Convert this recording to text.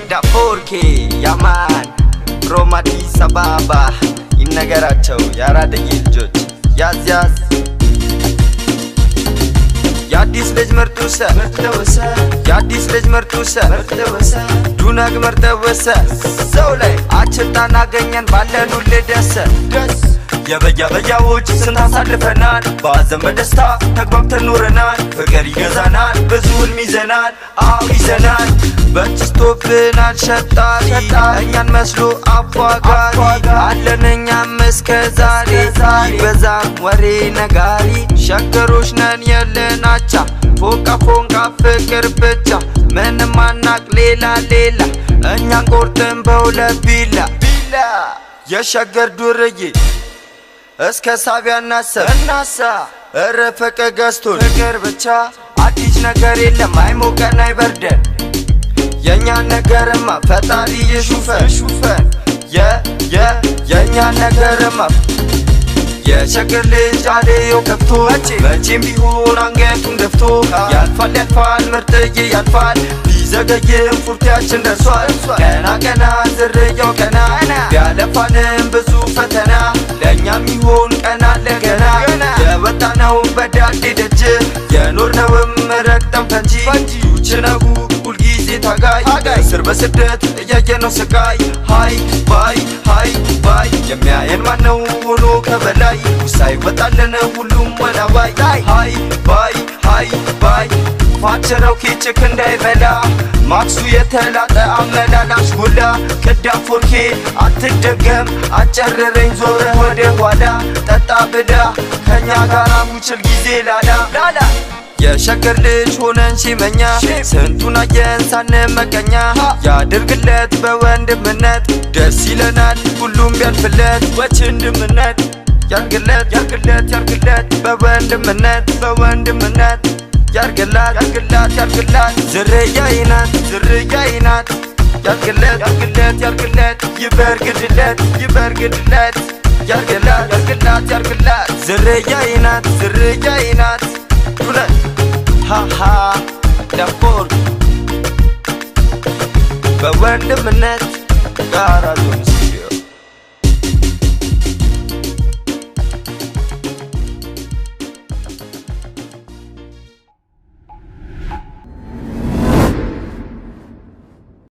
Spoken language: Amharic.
Da Forke Yaman Romati Sababa Innagaracho Yarada Giljoch Yaz Yaz Yadis lej mertusa Yadis lej mertusa Dunag mertawasa Sole Acheta naganyan balenu ledasa የበያዎች ስናሳልፈናል ባዘን በደስታ ተግባብተን ኖረናል ፍቅር ይገዛናል ብዙ ህልም ይዘናል አው ይዘናል በትስቶብናል ሸጣሪ እኛን መስሎ አፏጋሪ አለን እኛም እስከ ዛሬ ይበዛም ወሬ ነጋሪ ሸገሮች ነን የለናቻ ፎንቃ ፎንቃ ፍቅር ብቻ ምንም አናቅ ሌላ እኛን ቆርጠን በሁለት ቢላ የሸገር ዱርዬ እስከ ሳቢያ እናሳ እረፈቀ ገዝቶን ፍቅር ብቻ አዲስ ነገር የለም አይሞቀን አይበርደን የኛ ነገርማ ፈጣሪ ይሹፈን የኛ ነገርማ የሸገር ልጅ አለዮ ከፍቶ መቼም ቢሆን አንገቱን ደፍቶ ያልፋል ምርጥዬ ያልፋል ቢዘገይም ፉርቲያችን ደርሷል ቀና ዝርያው ቀና ቢያለፋንም ብዙ ፈተና ለእኛም ይሆን ቀና ለገና የወጣነው በዳዴ ደጅ የኖርነውም ረግጠን ፈንጂ ዱችነጉ ሁልጊዜ ታጋይ ስር በስደት እያየነው ስቃይ ሃይ ባይ የሚያየን ማነው ሆኖ ከበላይ ውሳይ ወጣለን ሁሉም ወላዋይ ሃይ ባይ ፋቸረው ኬችክ እንዳይበላ ማክሱ የተላጠ አመላላሽ ጎላ ቅዳም ፎርኬ አትደገም አጨረረኝ ዞረ ወደ ኋላ ጠጣ ብዳ ከኛ ጋር ሙችል ጊዜ ላላ የሸገር ልጅ ሆነን ሲመኛ ስንቱን አየን ሳንመቀኛ ያድርግለት በወንድምነት ደስ ይለናል ሁሉም ቢያልፍለት ወንድምነት ያርግለት በወንድምነት ያርግላት ዝርያዬ ናት ያርግለት ይበርግድለት ያርግላት ዝርያዬ ናት ዱለት ሃሃ ለፎር በወንድምነት ጋራ ዞንስ